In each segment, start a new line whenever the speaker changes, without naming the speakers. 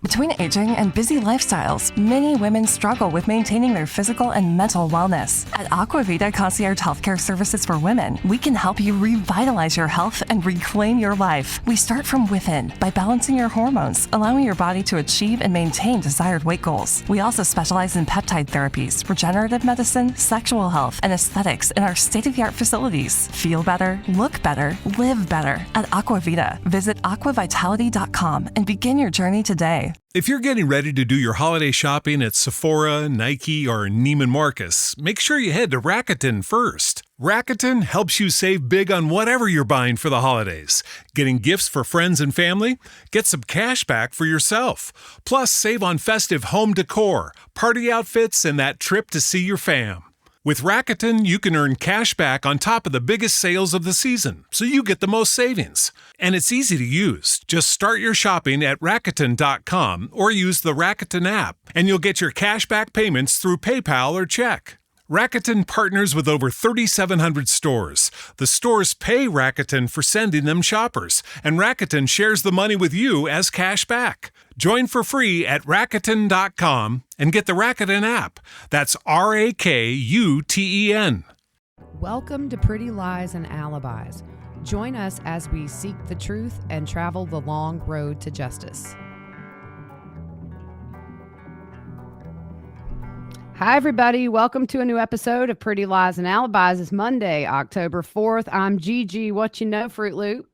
Between aging and busy lifestyles, many women struggle with maintaining their physical and mental wellness. At Aquavita Concierge Healthcare Services for Women, we can help you revitalize your health and reclaim your life. We start from within by balancing your hormones, allowing your body to achieve and maintain desired weight goals. We also specialize in peptide therapies, regenerative medicine, sexual health, and aesthetics in our state-of-the-art facilities. Feel better, look better, live better at Aquavita. Visit aquavitality.com and begin your journey today.
If you're getting ready to do your holiday shopping at Sephora, Nike, or Neiman Marcus, make sure you head to Rakuten first. Rakuten helps you save big on whatever you're buying for the holidays. Getting gifts for friends and family? Get some cash back for yourself. Plus, save on festive home decor, party outfits, and that trip to see your fam. With Rakuten, you can earn cash back on top of the biggest sales of the season, so you get the most savings. And it's easy to use. Just start your shopping at Rakuten.com or use the Rakuten app, and you'll get your cash back payments through PayPal or check. Rakuten partners with over 3,700 stores. The stores pay Rakuten for sending them shoppers, and Rakuten shares the money with you as cash back. Join for free at Rakuten.com and get the Rakuten app. That's Rakuten.
Welcome to Pretty Lies and Alibis. Join us as we seek the truth and travel the long road to justice. Hi, everybody. Welcome to a new episode of Pretty Lies and Alibis. It's Monday, October 4th. I'm Gigi. What you know, Fruit Loop?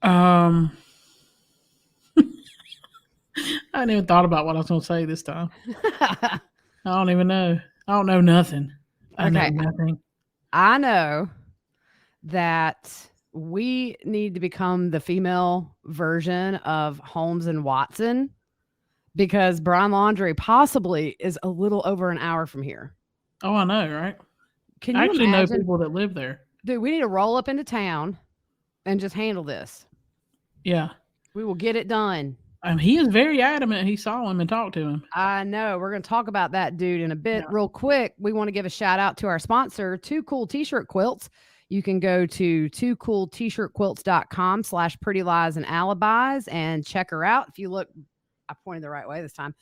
I hadn't even thought about what I was going to say this time. I don't even know. I don't know nothing. I know nothing.
I know that we need to become the female version of Holmes and Watson because Brian Laundrie possibly is a little over an hour from here.
Oh, I know, right?
Can you
I actually
imagine?
know people that live there.
Dude, we need to roll up into town and just handle this.
Yeah.
We will get it done.
He is very adamant he saw him and talked to him.
I know. We're going to talk about that dude in a bit. Yeah. Real quick, we want to give a shout out to our sponsor, Two Cool T-Shirt Quilts. You can go to twocooltshirtquilts.com/prettyliesandalibis and check her out. If you look, I pointed the right way this time.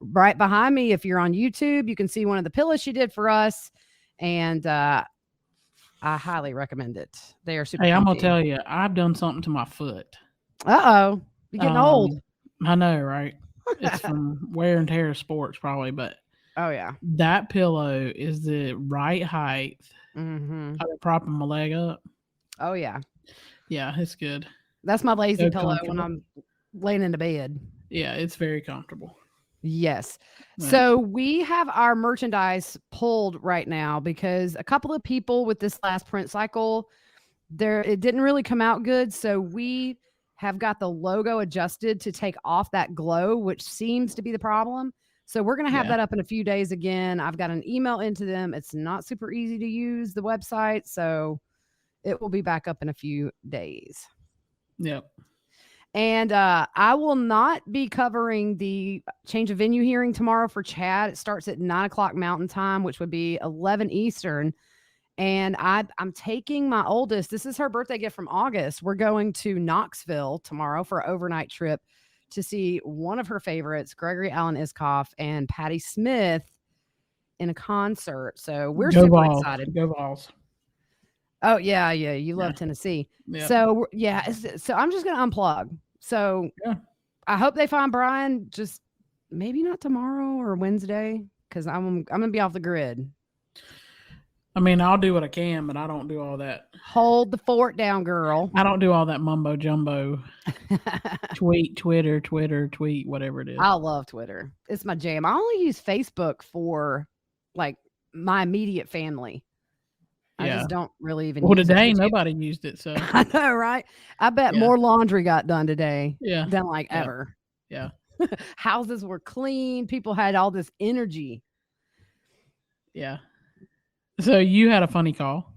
Right behind me, if you're on YouTube, you can see one of the pillows she did for us. And I highly recommend it. They are super comfy.
I'm going to tell you, I've done something to my foot.
Uh-oh. You're getting old.
I know, right? It's from wear and tear of sports probably, but
oh yeah,
that pillow is the right height.
Mm-hmm.
I would propping my leg up.
Oh yeah.
Yeah, it's good.
That's my lazy pillow when I'm laying in the bed.
Yeah, it's very comfortable.
Yes. Right. So we have our merchandise pulled right now because a couple of people with this last print cycle, it didn't really come out good. So we have got the logo adjusted to take off that glow, which seems to be the problem. So we're going to have that up in a few days again. I've got an email into them. It's not super easy to use the website. So it will be back up in a few days.
Yep.
And I will not be covering the change of venue hearing tomorrow for Chad. It starts at 9:00 Mountain Time, which would be 11 Eastern. And I'm taking my oldest. This is her birthday gift from August. We're going to Knoxville tomorrow for an overnight trip to see one of her favorites, Gregory Alan Iscoff and Patti Smith, in a concert. So we're super excited.
Go Vols.
Oh, yeah. You love Tennessee. Yeah. So, So I'm just going to unplug. So I hope they find Brian just maybe not tomorrow or Wednesday because I'm going to be off the grid.
I mean, I'll do what I can, but I don't do all that.
Hold the fort down, girl.
I don't do all that mumbo jumbo. Tweet, whatever it is.
I love Twitter. It's my jam. I only use Facebook for like my immediate family. I just don't really even
use today, nobody used it. So
I know, right? I bet more laundry got done today than ever.
Yeah.
Houses were clean. People had all this energy.
Yeah. So you had a funny call.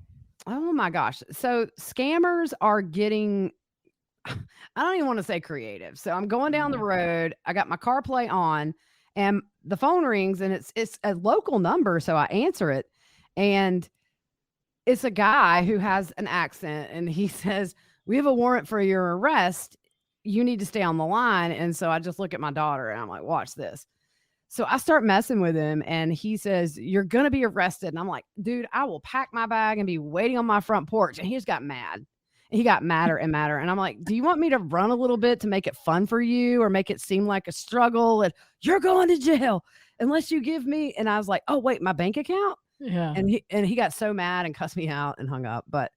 Oh my gosh. So scammers are getting, I don't even want to say creative. So I'm going down the road. I got my CarPlay on and the phone rings and it's a local number. So I answer it and it's a guy who has an accent and he says, "We have a warrant for your arrest. you need to stay on the line. And so I just look at my daughter and I'm like, watch this. So I start messing with him and he says, you're going to be arrested. And I'm like, dude, I will pack my bag and be waiting on my front porch. And he just got mad. He got madder and madder. And I'm like, do you want me to run a little bit to make it fun for you or make it seem like a struggle? And you're going to jail unless you give me. And I was like, oh, wait, my bank account?
Yeah.
And he got so mad and cussed me out and hung up. But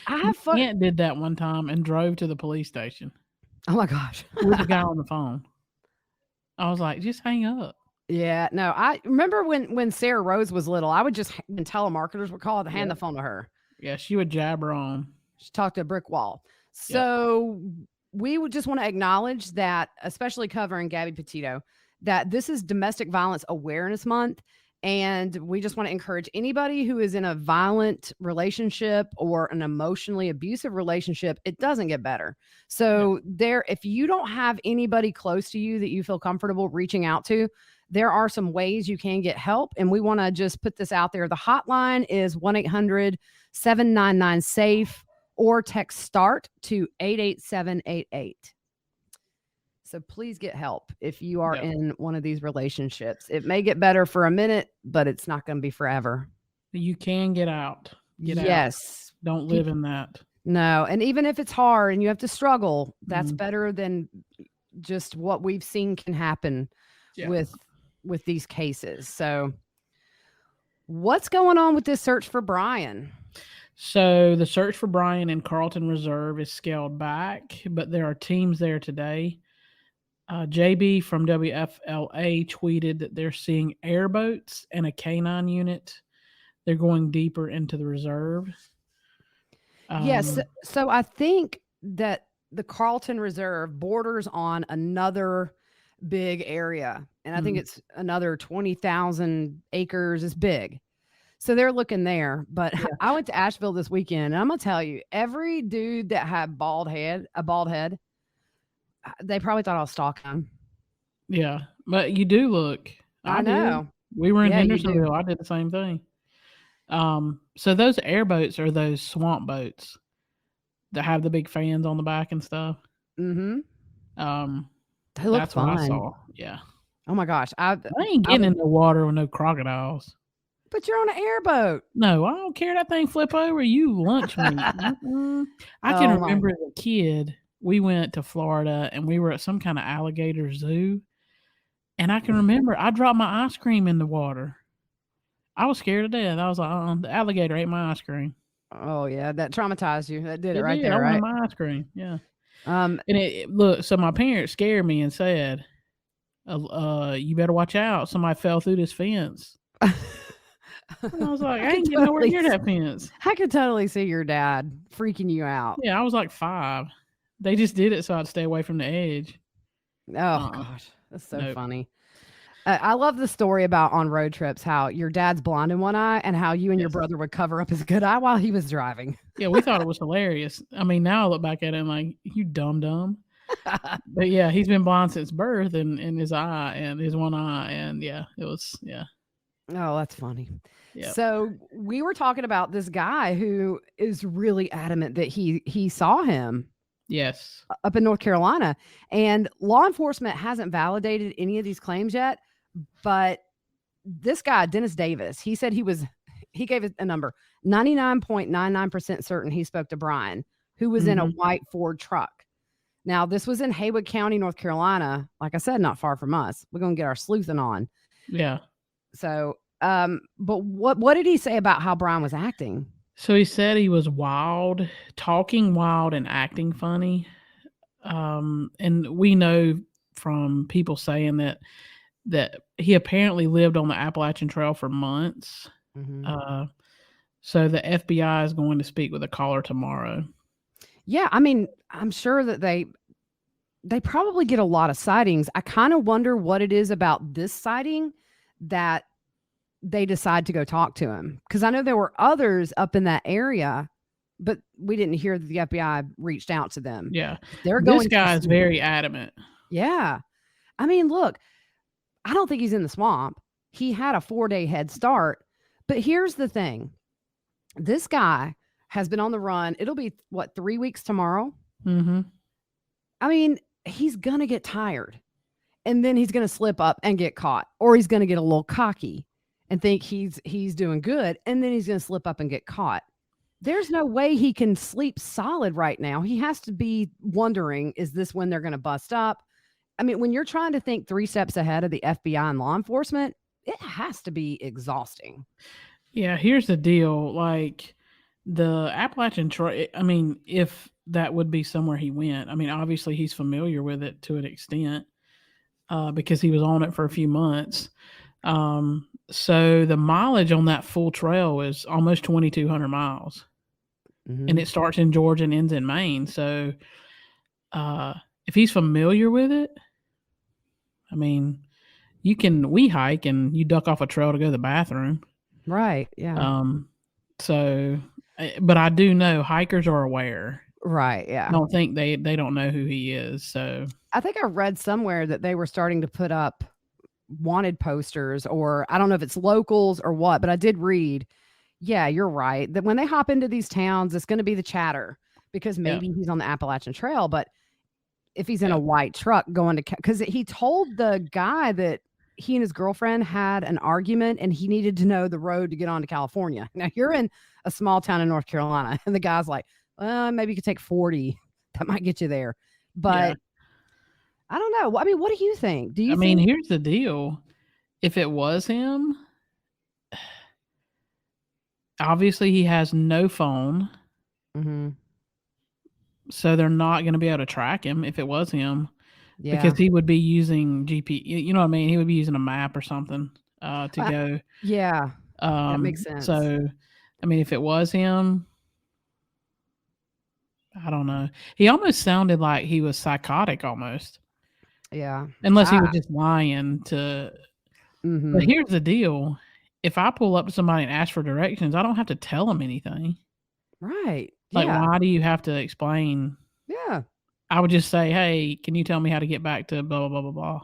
I have fun.
Aunt did that one time and drove to the police station.
Oh, my gosh.
With the guy on the phone. I was like, just hang up.
Yeah, no, I remember when Sarah Rose was little, I would just, when telemarketers would call, to hand the phone to her.
Yeah, she would jabber on.
She talked to a brick wall. So we would just want to acknowledge that, especially covering Gabby Petito, that this is Domestic Violence Awareness Month. And we just want to encourage anybody who is in a violent relationship or an emotionally abusive relationship, it doesn't get better. So if you don't have anybody close to you that you feel comfortable reaching out to, there are some ways you can get help. And we want to just put this out there. The hotline is 1-800-799-SAFE or text START to 88788. So please get help if you are in one of these relationships. It may get better for a minute, but it's not going to be forever.
You can get out. Get out. Don't live in that.
No. And even if it's hard and you have to struggle, that's better than just what we've seen can happen with these cases. So what's going on with this search for Brian?
So the search for Brian in Carlton Reserve is scaled back, but there are teams there today. JB from WFLA tweeted that they're seeing airboats and a canine unit. They're going deeper into the reserve.
Yes. So I think that the Carlton Reserve borders on another big area. And I think it's another 20,000 acres. It's big. So they're looking there. But I went to Asheville this weekend. And I'm going to tell you, every dude that had a bald head, they probably thought I was stalking him.
Yeah. But you do look.
I know.
We were in Hendersonville. I did the same thing. So those airboats are those swamp boats that have the big fans on the back and stuff.
Mm-hmm.
They look fun. What I saw. Yeah.
Oh my gosh. I
ain't getting in the water with no crocodiles.
But you're on an airboat.
No, I don't care. That thing flip over. You lunch me. I can remember as a kid, we went to Florida and we were at some kind of alligator zoo. And I can remember I dropped my ice cream in the water. I was scared to death. I was like, the alligator ate my ice cream.
Oh yeah, that traumatized you. That did it right there,
I
right?
wanted my ice cream. Yeah. And look, so my parents scared me and said, you better watch out. Somebody fell through this fence. And I was like, I ain't getting nowhere near that fence.
I could totally see your dad freaking you out.
Yeah, I was like 5. They just did it so I'd stay away from the edge.
Oh gosh, that's so funny. I love the story about on road trips, how your dad's blind in one eye and how you and your brother would cover up his good eye while he was driving.
Yeah, we thought it was hilarious. I mean, now I look back at it and like, you dumb. But yeah, he's been blind since birth in his eye and his one eye. And it was.
Oh, that's funny.
Yeah.
So we were talking about this guy who is really adamant that he saw him.
Yes.
Up in North Carolina. And law enforcement hasn't validated any of these claims yet. But this guy, Dennis Davis, he said he gave it a number, 99.99% certain he spoke to Brian, who was in a white Ford truck. Now, this was in Haywood County, North Carolina. Like I said, not far from us. We're going to get our sleuthing on.
Yeah.
So, but what did he say about how Brian was acting?
So he said he was wild, talking wild and acting funny. And we know from people saying that he apparently lived on the Appalachian Trail for months. So the FBI is going to speak with a caller tomorrow.
Yeah, I mean, I'm sure that they probably get a lot of sightings. I kind of wonder what it is about this sighting that they decide to go talk to him. Because I know there were others up in that area, but we didn't hear that the FBI reached out to them.
Yeah.
This
guy is very adamant.
Yeah. I mean, look, I don't think he's in the swamp. He had a 4-day head start. But here's the thing. This guy has been on the run. It'll be, 3 weeks tomorrow?
Mm-hmm.
I mean, he's going to get tired and then he's going to slip up and get caught, or he's going to get a little cocky and think he's doing good. And then he's going to slip up and get caught. There's no way he can sleep solid right now. He has to be wondering, is this when they're going to bust up? I mean, when you're trying to think 3 steps ahead of the FBI and law enforcement, it has to be exhausting.
Yeah, here's the deal. Like the Appalachian Trail, I mean, if that would be somewhere he went, I mean, obviously he's familiar with it to an extent because he was on it for a few months. So the mileage on that full trail is almost 2,200 miles. And it starts in Georgia and ends in Maine. So if he's familiar with it, I mean, we hike and you duck off a trail to go to the bathroom.
Right. Yeah.
So, but I do know hikers are aware.
Right. Yeah.
I don't think they don't know who he is. So
I think I read somewhere that they were starting to put up wanted posters, or I don't know if it's locals or what, but I did read. Yeah, you're right. That when they hop into these towns, it's going to be the chatter because maybe he's on the Appalachian Trail. But if he's in a white truck going to, because he told the guy that he and his girlfriend had an argument and he needed to know the road to get on to California. Now you're in a small town in North Carolina and the guy's like, maybe you could take 40. That might get you there. But I don't know. I mean, what do you think? I
mean, here's the deal. If it was him, obviously he has no phone. So they're not going to be able to track him if it was him. Yeah. Because he would be using GPS. You know what I mean? He would be using a map or something to go.
Yeah. That makes sense.
So, I mean, if it was him, I don't know. He almost sounded like he was psychotic almost.
Yeah.
Unless he was just lying to. But here's the deal. If I pull up to somebody and ask for directions, I don't have to tell them anything.
Right.
Like, why do you have to explain?
Yeah.
I would just say, hey, can you tell me how to get back to blah, blah, blah, blah, blah.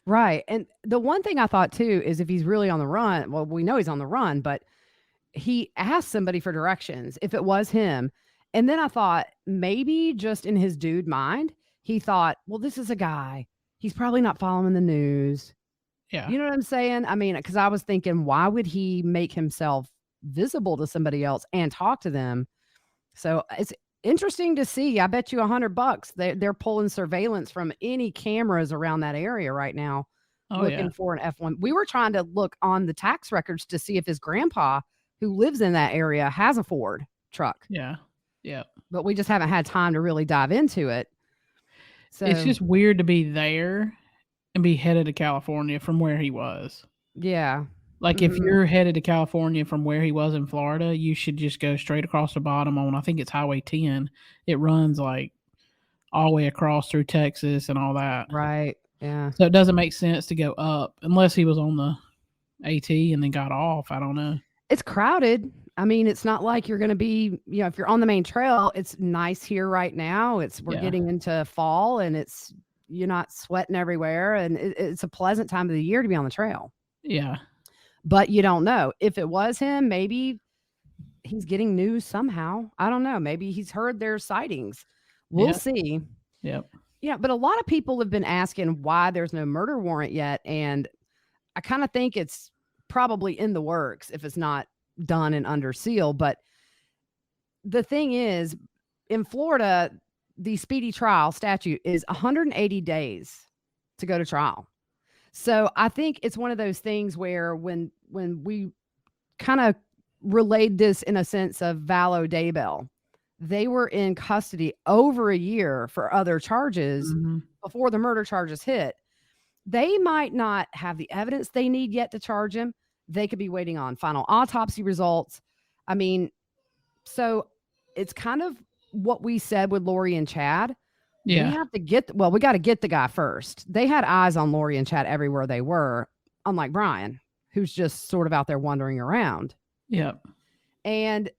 Right. And the one thing I thought too is if he's really on the run, well, we know he's on the run, but he asked somebody for directions if it was him. And then I thought maybe just in his dude mind, he thought, well, this is a guy. He's probably not following the news.
Yeah.
You know what I'm saying? I mean, because I was thinking, why would he make himself visible to somebody else and talk to them? So it's interesting to see. I bet you $100 they're pulling surveillance from any cameras around that area right now, looking for an F1. We were trying to look on the tax records to see if his grandpa, who lives in that area, has a Ford truck.
Yeah. Yeah.
But we just haven't had time to really dive into it. So
it's just weird to be there and be headed to California from where he was.
Yeah.
Like if you're headed to California from where he was in Florida, you should just go straight across the bottom on, I think it's Highway 10. It runs like all the way across through Texas and all that.
Right. Yeah.
So it doesn't make sense to go up unless he was on the AT and then got off. I don't know.
It's crowded. I mean, it's not like you're going to be, if you're on the main trail, it's nice here right now. We're getting into fall and you're not sweating everywhere. And it's a pleasant time of the year to be on the trail.
Yeah.
But you don't know if it was him. Maybe he's getting news somehow. I don't know. Maybe he's heard their sightings. We'll see.
Yep.
Yeah. But a lot of people have been asking why there's no murder warrant yet. And I kind of think it's probably in the works if it's not done and under seal. But the thing is, in Florida, the speedy trial statute is 180 days to go to trial. So I think it's one of those things where when we kind of relayed this in a sense of Vallow Daybell, they were in custody over a year for other charges before the murder charges hit. They might not have the evidence they need yet to charge him. They could be waiting on final autopsy results. I mean, so it's kind of what we said with Lori and Chad.
Yeah.
We have to we got to get the guy first. They had eyes on Lori and Chad everywhere they were, unlike Brian, who's just sort of out there wandering around.
Yep.
And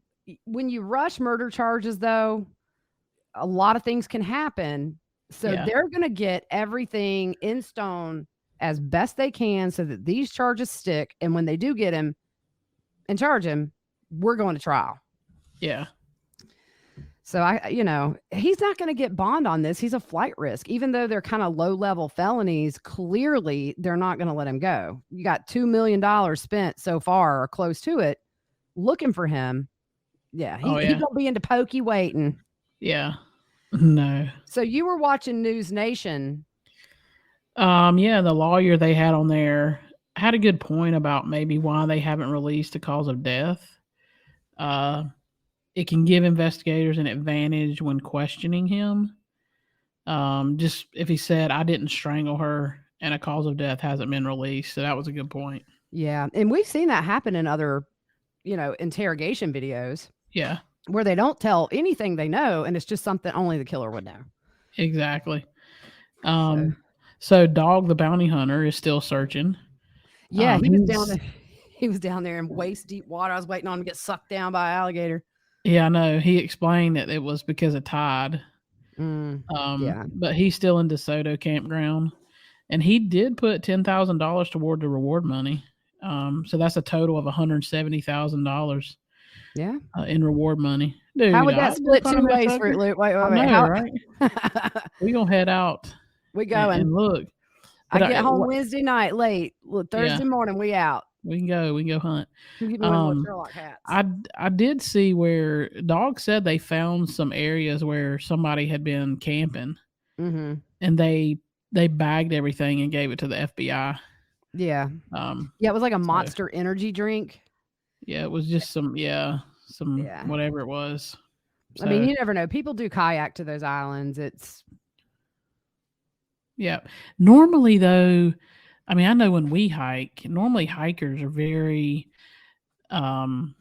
when you rush murder charges, though, a lot of things can happen. So they're going to get everything in stone as best they can so that these charges stick. And when they do get him and charge him, we're going to trial.
Yeah.
So he's not going to get bond on this. He's a flight risk, even though they're kind of low level felonies. Clearly, they're not going to let him go. You got $2 million spent so far or close to it looking for him. Yeah. He's going to be into pokey waiting.
Yeah. No.
So you were watching News Nation.
Yeah. The lawyer they had on there had a good point about maybe why they haven't released the cause of death. It can give investigators an advantage when questioning him. Just if he said, I didn't strangle her and a cause of death hasn't been released. So that was a good point.
Yeah. And we've seen that happen in other, interrogation videos.
Yeah.
Where they don't tell anything they know. And it's just something only the killer would know.
Exactly. So Dog the bounty hunter is still searching.
Yeah. He was down there in waist deep water. I was waiting on him to get sucked down by an alligator.
Yeah, I know. He explained that it was because of tide.
Yeah.
But he's still in DeSoto campground. And he did put $10,000 toward the reward money. So that's a total of $170,000.
Yeah.
In reward money. Dude,
how would that split 2 ways, Fruit Loop? Wait.
Right? We're going to head out.
We going.
And look.
I get home Wednesday night late. Look, Thursday morning, we out.
We can go hunt.
Give me one of those Sherlock hats.
I did see where Dog said they found some areas where somebody had been camping,
and
they bagged everything and gave it to the FBI.
Yeah. It was like a Monster energy drink.
Yeah, it was just some whatever it was. So,
I mean, you never know. People do kayak to those islands.
Yeah. Normally, though, I mean, I know when we hike, normally hikers are very, and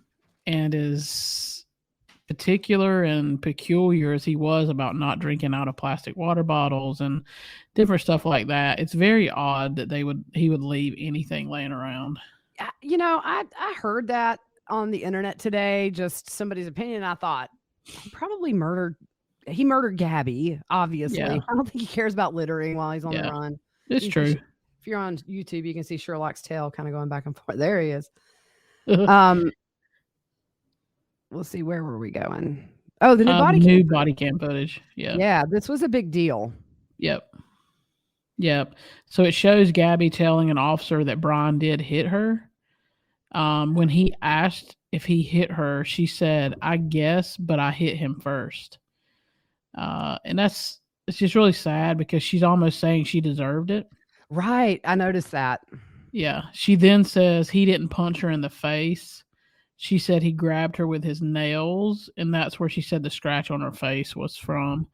as particular and peculiar as he was about not drinking out of plastic water bottles and different stuff like that, it's very odd that he would leave anything laying around.
I heard that on the internet today, just somebody's opinion. I thought he probably murdered Gabby, obviously. Yeah. I don't think he cares about littering while he's on the run.
It's true.
If you're on YouTube, you can see Sherlock's tail kind of going back and forth. There he is. We'll see. Where were we going? Oh, the new
body cam footage. Yeah.
Yeah. This was a big deal.
Yep. So it shows Gabby telling an officer that Brian did hit her. When he asked if he hit her, she said, I guess, but I hit him first. And it's just really sad because she's almost saying she deserved it.
Right. I noticed that.
Yeah. She then says he didn't punch her in the face. She said he grabbed her with his nails, and that's where she said the scratch on her face was from.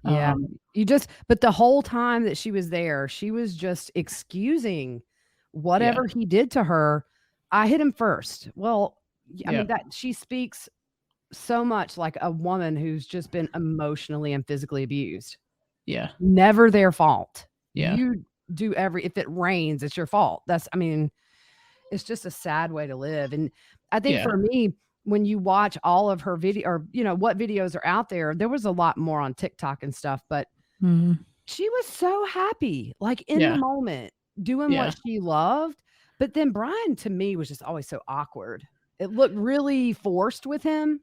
Yeah. But the whole time that she was there, she was just excusing whatever he did to her. I hit him first. Well, I mean, that she speaks so much like a woman who's just been emotionally and physically abused.
Yeah.
Never their fault.
Yeah.
You do if it rains, it's your fault. It's just a sad way to live. And I think for me, when you watch all of her video or, what videos are out there was a lot more on TikTok and stuff, but she was so happy, like in the moment doing what she loved. But then Brian to me was just always so awkward. It looked really forced with him.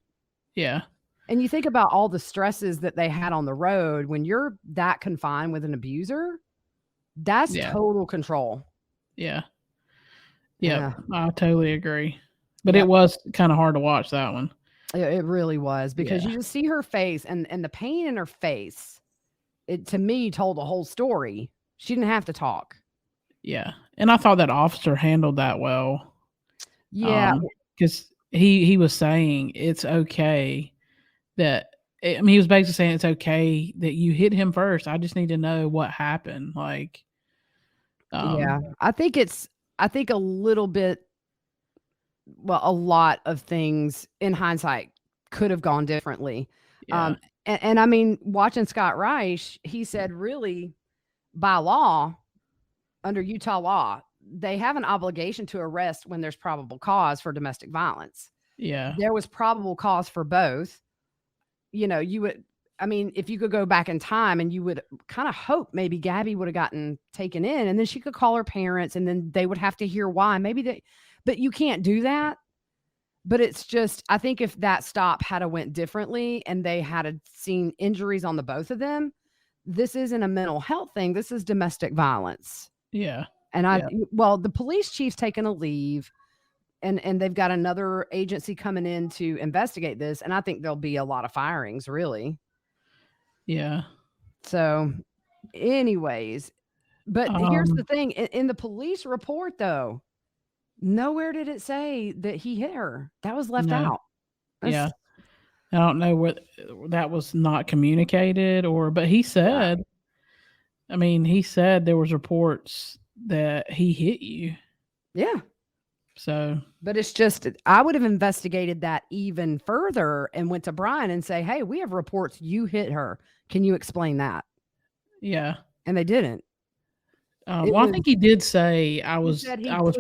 Yeah.
And you think about all the stresses that they had on the road when you're that confined with an abuser, that's total control.
Yeah. Yeah. I totally agree. But it was kind of hard to watch that one.
It really was because you just see her face and the pain in her face. It to me told the whole story. She didn't have to talk. Yeah.
And I thought that officer handled that well.
Yeah.
Because he was saying it's okay that, he was basically saying it's okay that you hit him first. I just need to know what happened. Like,
I think a little bit, a lot of things in hindsight could have gone differently.
Yeah.
And I mean, watching Scott Reich, he said really by law, under Utah law, they have an obligation to arrest when there's probable cause for domestic violence.
Yeah.
There was probable cause for both. If you could go back in time and you would kind of hope maybe Gabby would have gotten taken in and then she could call her parents and then they would have to hear why. But you can't do that. But it's just, I think if that stop had went differently and they had seen injuries on the both of them, this isn't a mental health thing. This is domestic violence.
Yeah.
And
Yeah.
well, the police chief's taken a leave and they've got another agency coming in to investigate this. And I think there'll be a lot of firings, really.
Yeah.
So anyways, but here's the thing. In the police report, though, nowhere did it say that he hit her. That was left out.
Yeah. I don't know what that was not communicated but he said, I mean, he said there was reports that he hit you.
Yeah.
So,
but it's just, I would have investigated that even further and went to Brian and say, hey, we have reports you hit her. Can you explain that?
Yeah.
And they didn't.
Well, I think he did say I was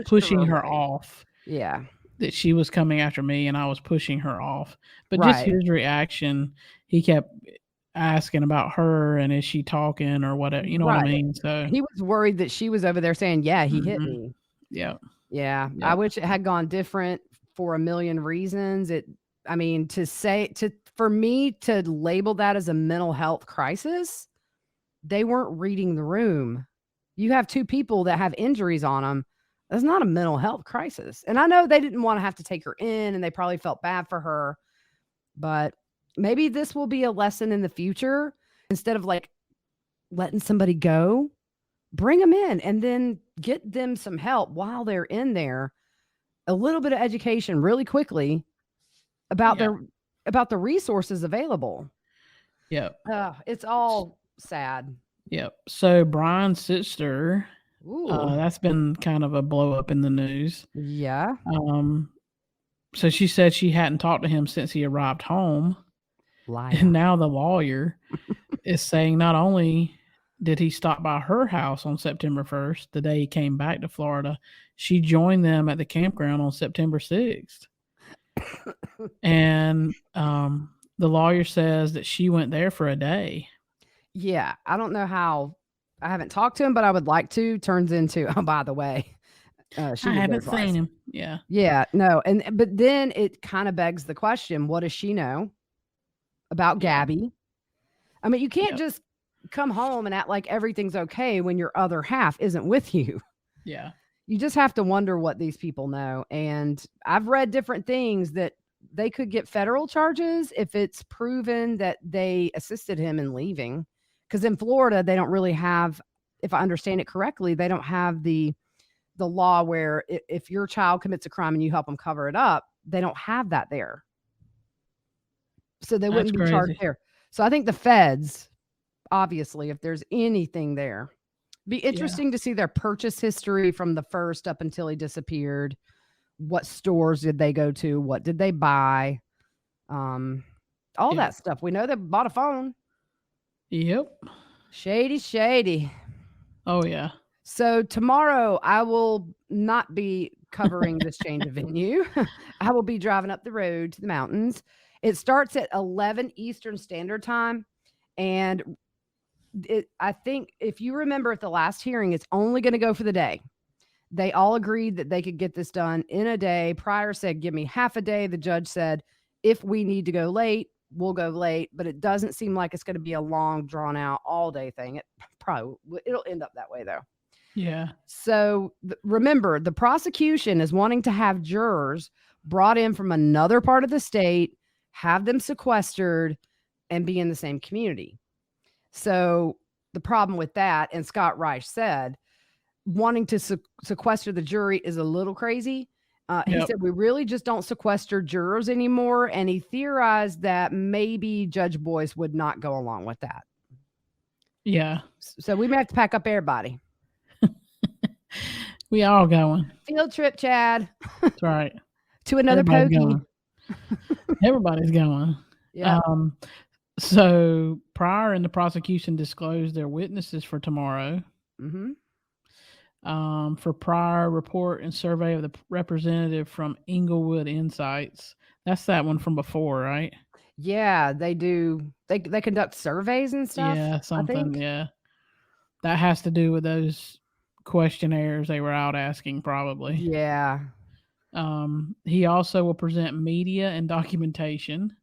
pushing her off.
Yeah.
That she was coming after me and I was pushing her off. But just his reaction, he kept asking about her and is she talking or whatever, you know what I mean? So
he was worried that she was over there saying, yeah, he hit me.
Yeah.
Yeah. I wish it had gone different for a million reasons. For me to label that as a mental health crisis, they weren't reading the room. You have two people that have injuries on them. That's not a mental health crisis. And I know they didn't want to have to take her in and they probably felt bad for her, but maybe this will be a lesson in the future. Instead of like letting somebody go, bring them in and then get them some help while they're in there. A little bit of education really quickly about the resources available.
Yeah.
It's all sad.
Yep. So Brian's sister, that's been kind of a blow up in the news.
Yeah.
So she said she hadn't talked to him since he arrived home.
Liar.
And now the lawyer is saying not only did he stop by her house on September 1st, the day he came back to Florida, she joined them at the campground on September 6th. And the lawyer says that she went there for a day.
Yeah. I don't know how. I haven't talked to him, but I would like to. Turns into, oh, by the way,
I haven't seen him. Yeah.
Yeah. No. But then it kind of begs the question, what does she know about Gabby? I mean, you can't just come home and act like everything's okay when your other half isn't with you.
Yeah.
You just have to wonder what these people know. And I've read different things that they could get federal charges if it's proven that they assisted him in leaving. Because in Florida, they don't really have, if I understand it correctly, they don't have the law where if your child commits a crime and you help them cover it up, they don't have that there. So they wouldn't be charged there. So I think the feds, obviously, if there's anything there, be interesting to see their purchase history from the first up until he disappeared. What stores did they go to? What did they buy? All that stuff. We know they bought a phone.
Yep.
Shady.
Oh, yeah.
So tomorrow I will not be covering this change of venue. I will be driving up the road to the mountains. It starts at 11 Eastern Standard Time. And I think if you remember at the last hearing, it's only going to go for the day. They all agreed that they could get this done in a day. Pryor said, give me half a day. The judge said, if we need to go late, we'll go late. But it doesn't seem like it's going to be a long, drawn out all day thing. It'll end up that way, though.
Yeah.
So remember, the prosecution is wanting to have jurors brought in from another part of the state, have them sequestered, and be in the same community. So the problem with that, and Scott Reich said, wanting to sequester the jury is a little crazy. He said, we really just don't sequester jurors anymore. And he theorized that maybe Judge Boyce would not go along with that.
Yeah.
So we may have to pack up everybody.
We all going.
Field trip, Chad.
That's right.
To another pokey.
Everybody's going.
Yeah.
So Pryor and the prosecution disclosed their witnesses for tomorrow.
Mm-hmm.
For Pryor, report and survey of the representative from Inglewood Insights. That's that one from before, right?
Yeah, they do. They conduct surveys and stuff.
Yeah, something. Yeah, that has to do with those questionnaires they were out asking, probably.
Yeah.
He also will present media and documentation.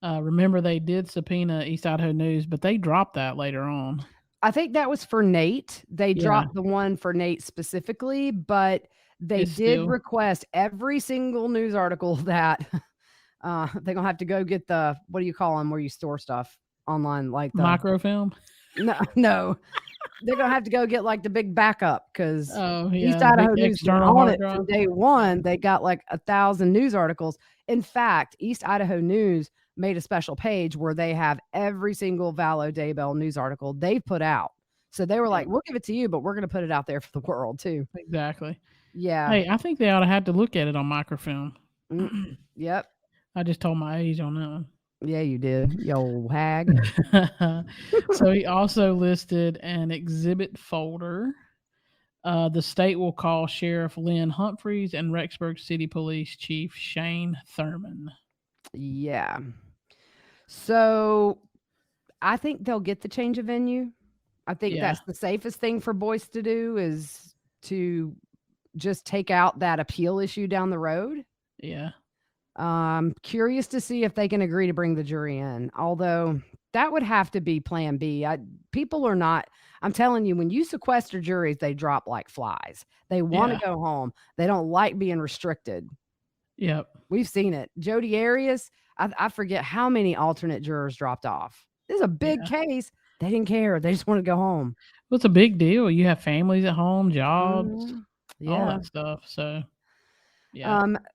Remember, they did subpoena East Idaho News, but they dropped that later on.
I think that was for Nate. They
Yeah.
dropped the one for Nate specifically, but they
It's
did
still-
request every single news article that they're gonna have to go get the, what do you call them where you store stuff online, like the
Microfilm.
no. They're gonna have to go get like the big backup because
Oh
East
yeah,
Idaho
big
News been
external
on
hard
it
drive.
from day one. They got like 1,000 news articles. In fact, East Idaho News made a special page where they have every single Valo Daybell news article they've put out. So they were like, "We'll give it to you, but we're gonna put it out there for the world too."
Exactly.
Yeah.
Hey, I think they ought to have to look at it on microfilm.
Yep.
I just told my age on that one.
Yeah, you did, you old hag.
So he also listed an exhibit folder. The state will call Sheriff Lynn Humphreys and Rexburg City Police Chief Shane Thurman.
Yeah. So I think they'll get the change of venue. I think that's the safest thing for Boyce to do is to just take out that appeal issue down the road.
Yeah.
Curious to see if they can agree to bring the jury in, although that would have to be plan B. People are not, I'm telling you, when you sequester juries, they drop like flies. They want to go home. They don't like being restricted.
Yep.
We've seen it. Jodi Arias, I forget how many alternate jurors dropped off. This is a big case. They didn't care. They just want to go home.
Well, it's a big deal. You have families at home, jobs, all that stuff. So,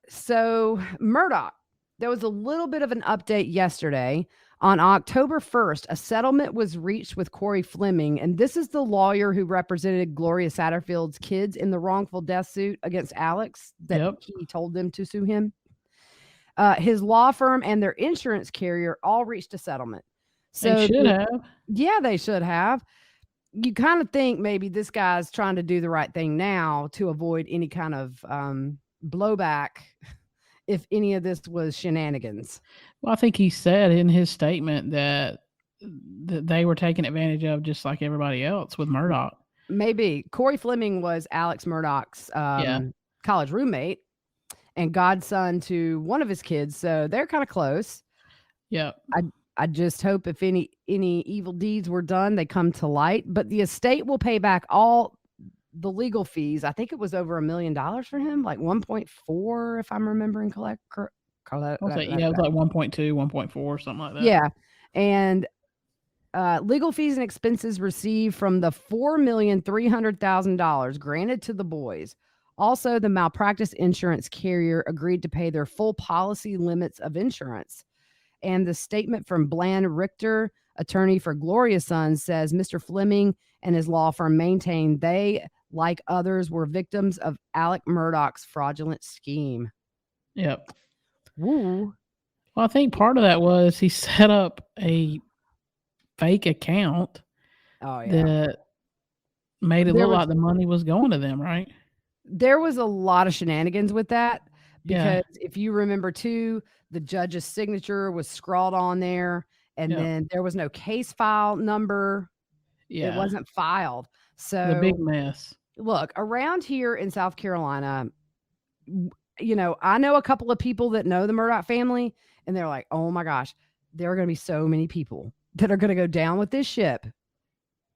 So Murdaugh, there was a little bit of an update yesterday. On October 1st, a settlement was reached with Corey Fleming, and this is the lawyer who represented Gloria Satterfield's kids in the wrongful death suit against Alex that he told them to sue him. His law firm and their insurance carrier all reached a settlement. So
they should have.
Yeah, they should have. You kind of think maybe this guy's trying to do the right thing now to avoid any kind of blowback if any of this was shenanigans.
Well, I think he said in his statement that they were taking advantage of just like everybody else with Murdaugh.
Maybe. Corey Fleming was Alex Murdaugh's college roommate and godson to one of his kids, so they're kind of close.
Yeah.
I just hope if any evil deeds were done, they come to light. But the estate will pay back all the legal fees. I think it was over $1 million for him, like 1.4, if I'm remembering correct.
It was like 1.2, 1.4, something like that.
Yeah. And legal fees and expenses received from the $4,300,000 granted to the boys. Also, the malpractice insurance carrier agreed to pay their full policy limits of insurance. And the statement from Bland Richter, attorney for Gloria's son, says Mr. Fleming and his law firm maintain they, like others, were victims of Alec Murdaugh's fraudulent scheme.
Yep.
Woo.
Well, I think part of that was he set up a fake account that made it look like the money was going to them, right?
There was a lot of shenanigans with that because if you remember too, the judge's signature was scrawled on there and then there was no case file number. Yeah. It wasn't filed. So
the big mess.
Look, around here in South Carolina, you know, I know a couple of people that know the Murdaugh family and they're like, oh my gosh, there are going to be so many people that are going to go down with this ship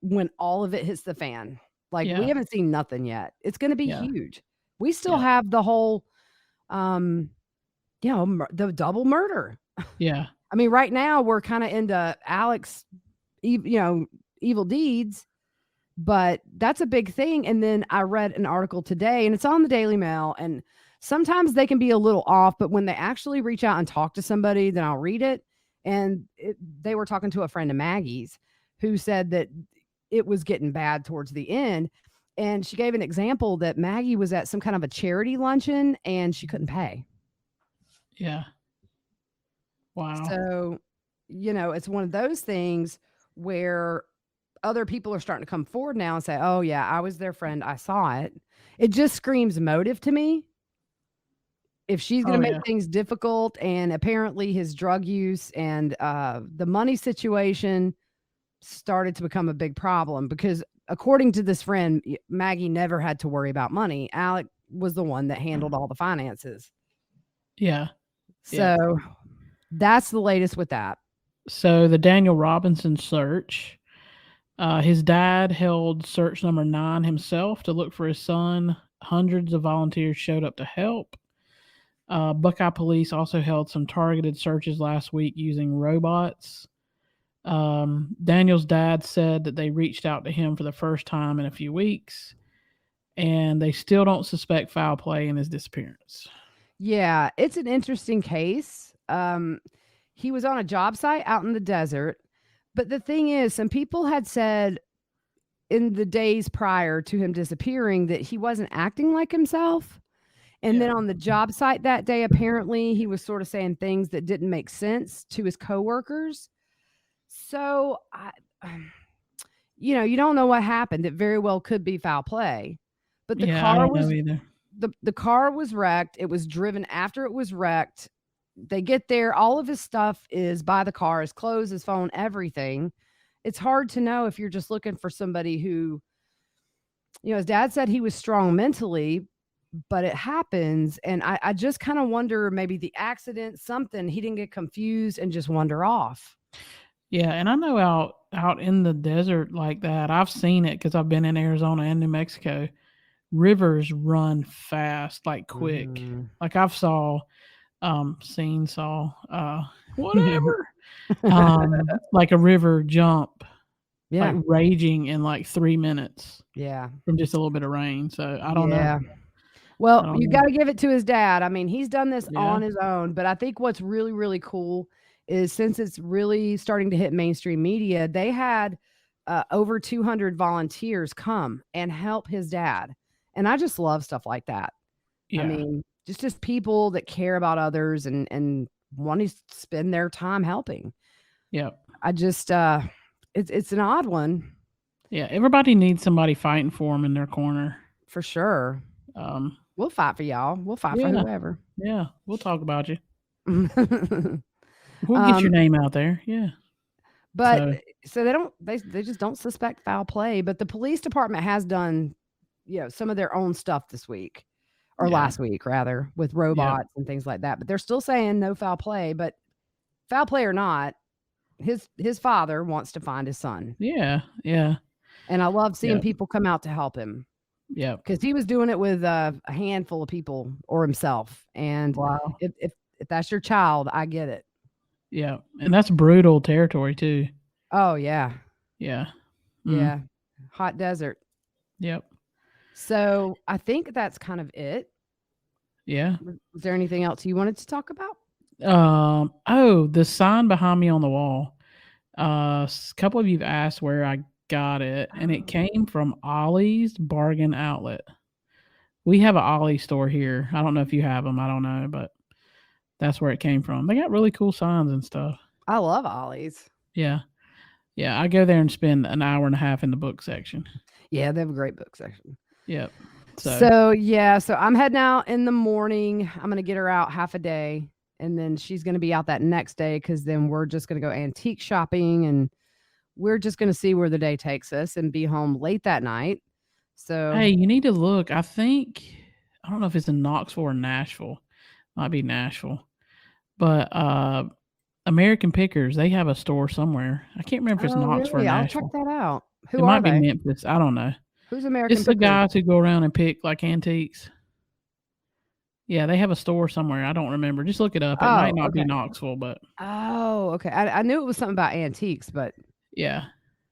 when all of it hits the fan. Like we haven't seen nothing yet. It's going to be huge. We still have the whole, the double murder.
Yeah.
I mean, right now we're kind of into Alex, evil deeds, but that's a big thing. And then I read an article today and it's on the Daily Mail and sometimes they can be a little off, but when they actually reach out and talk to somebody, then I'll read it. And they were talking to a friend of Maggie's who said that it was getting bad towards the end. And she gave an example that Maggie was at some kind of a charity luncheon and she couldn't pay.
Yeah. Wow.
So, it's one of those things where other people are starting to come forward now and say, oh yeah, I was their friend. I saw it. It just screams motive to me. If she's going to make things difficult and apparently his drug use and the money situation started to become a big problem because according to this friend, Maggie never had to worry about money. was the one that handled all the finances.
Yeah.
So that's the latest with that.
So the Daniel Robinson search, his dad held search number 9 himself to look for his son. Hundreds of volunteers showed up to help. Buckeye police also held some targeted searches last week using robots. Daniel's dad said that they reached out to him for the first time in a few weeks, and they still don't suspect foul play in his disappearance.
Yeah, it's an interesting case. He was on a job site out in the desert, but the thing is, some people had said in the days prior to him disappearing that he wasn't acting like himself. And then on the job site that day, apparently he was sort of saying things that didn't make sense to his coworkers. So, you don't know what happened. It very well could be foul play. But the car was wrecked. It was driven after it was wrecked. They get there. All of his stuff is by the car, his clothes, his phone, everything. It's hard to know if you're just looking for somebody who, his dad said he was strong mentally, but it happens. And I just kind of wonder, maybe the accident, something, he didn't get confused and just wander off.
Yeah, and I know out in the desert like that, I've seen it because I've been in Arizona and New Mexico. Rivers run fast, like quick. Like I've whatever. Like a river jump, like raging in like 3 minutes.
Yeah.
From just a little bit of rain. So I don't know.
Well, you got to give it to his dad. I mean, he's done this on his own, but I think what's really, really cool is since it's really starting to hit mainstream media, they had over 200 volunteers come and help his dad. And I just love stuff like that. Yeah. I mean, just people that care about others and want to spend their time helping.
Yeah.
I just, it's an odd one.
Yeah. Everybody needs somebody fighting for them in their corner.
For sure. We'll fight for y'all. We'll fight for whoever.
Yeah. We'll talk about you. We'll get your name out there. Yeah.
But so they just don't suspect foul play, but the police department has done, some of their own stuff this week or last week rather with robots and things like that, but they're still saying no foul play, but foul play or not, his father wants to find his son.
Yeah. Yeah.
And I love seeing people come out to help him.
Yeah.
Because he was doing it with a handful of people or himself. And if that's your child, I get it.
Yeah. And that's brutal territory too.
Oh, yeah.
Yeah.
Yeah. Hot desert.
Yep.
So I think that's kind of it.
Yeah.
Was there anything else you wanted to talk about?
The sign behind me on the wall. A couple of you've asked where I got it, and it came from Ollie's Bargain Outlet. We have an Ollie store here. I don't know if you have them. I don't know, but that's where it came from. They got really cool signs and stuff.
I love Ollie's.
Yeah. Yeah. I go there and spend an hour and a half in the book section.
Yeah. They have a great book section.
Yep.
So I'm heading out in the morning. I'm going to get her out half a day, and then she's going to be out that next day because then we're just going to go antique shopping, and we're just going to see where the day takes us and be home late that night. So,
hey, you need to look. I don't know if it's in Knoxville or Nashville. Might be Nashville. But American Pickers, they have a store somewhere. I can't remember if it's Knoxville or Nashville.
I'll check that out.
It might be Memphis. I don't know.
Who's American Pickers?
It's the guys who go around and pick like antiques. Yeah, they have a store somewhere. I don't remember. Just look it up. It might not be Knoxville, but.
Oh, okay. I knew it was something about antiques, but.
Yeah.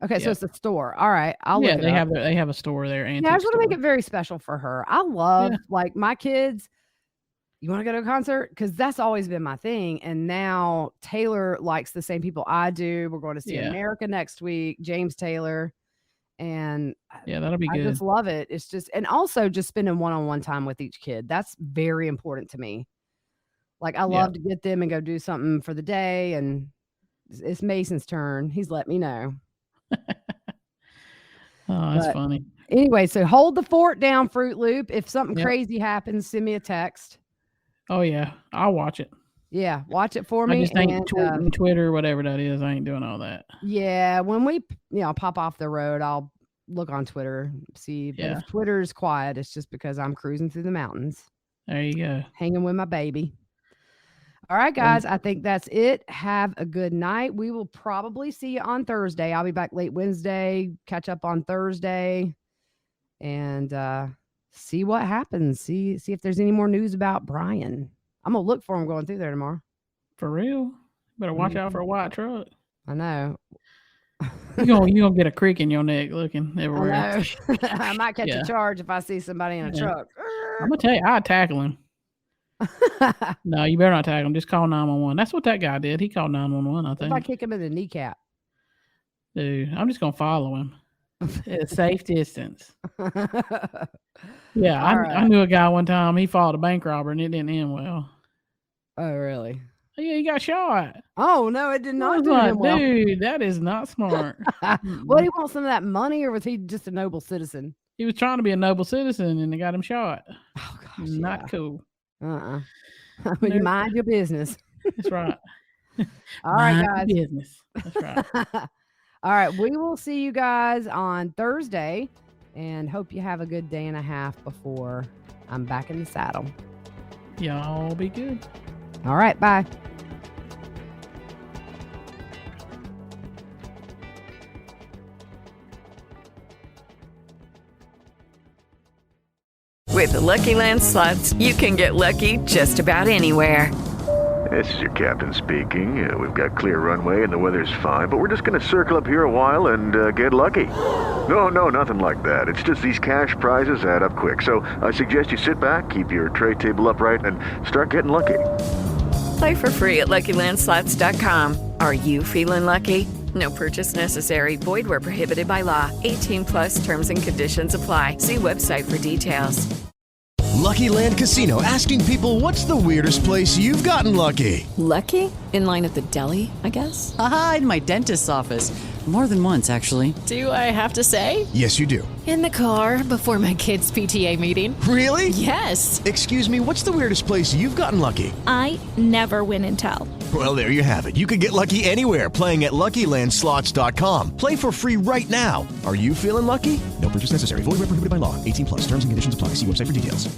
Okay, so it's a store. All right, I'll look it up.
they have a store there.
I just want to make it very special for her. I love like my kids. You want to go to a concert? Because that's always been my thing. And now Taylor likes the same people I do. We're going to see America next week. James Taylor, and
that'll be good.
I just love it. It's just, and also just spending one-on-one time with each kid. That's very important to me. Like I love to get them and go do something for the day, and it's Mason's turn. He's let me know.
That's funny.
Anyway, so hold the fort down, Fruit Loop. If something crazy happens, send me a text.
Oh yeah, I'll watch it.
Yeah, watch it for me.
I just ain't Twitter, whatever that is. I ain't doing all that.
Yeah, when we pop off the road, I'll look on Twitter, see. But
Yeah.
if Twitter's quiet, it's just because I'm cruising through the mountains,
There you go.
hanging with my baby. All right, guys, I think that's it. Have a good night. We will probably see you on Thursday. I'll be back late Wednesday, catch up on Thursday, and see what happens. See if there's any more news about Brian. I'm going to look for him going through there tomorrow.
For real? Better watch out for a white truck.
I know.
You're gonna get a crick in your neck looking everywhere.
I know. I might catch a charge if I see somebody in a truck.
I'm going to tell you, I'd tackle him. No, you better not tackle him. Just call 911. That's what that guy did. He called 911, I think.
If I kick him in the kneecap.
Dude, I'm just going to follow him at a safe distance. Yeah, I knew a guy one time. He followed a bank robber and it didn't end well.
Oh, really?
Yeah, he got shot.
Oh, no, it did not do
like,
him well.
dude, that is not smart.
What, do you want some of that money, or was he just a noble citizen?
He was trying to be a noble citizen and they got him shot.
Oh, gosh.
Not cool.
You mind your business.
That's right.
All right, guys.
Business. That's right.
All right, we will see you guys on Thursday, and hope you have a good day and a half before I'm back in the saddle.
Y'all be good.
All right, bye.
With the Lucky Land Slots, you can get lucky just about anywhere.
This is your captain speaking. We've got clear runway and the weather's fine, but we're just going to circle up here a while and get lucky. No, nothing like that. It's just these cash prizes add up quick. So I suggest you sit back, keep your tray table upright, and start getting lucky.
Play for free at LuckyLandSlots.com. Are you feeling lucky? No purchase necessary. Void where prohibited by law. 18+ terms and conditions apply. See website for details.
Lucky Land Casino, asking people, what's the weirdest place you've gotten lucky?
Lucky? In line at the deli, I guess?
Aha, in my dentist's office. More than once, actually.
Do I have to say?
Yes, you do.
In the car before my kids' PTA meeting.
Really?
Yes.
Excuse me, what's the weirdest place you've gotten lucky?
I never win and tell.
Well, there you have it. You can get lucky anywhere, playing at LuckyLandSlots.com. Play for free right now. Are you feeling lucky? No purchase necessary. Void where prohibited by law. 18+. Terms and conditions apply. See website for details.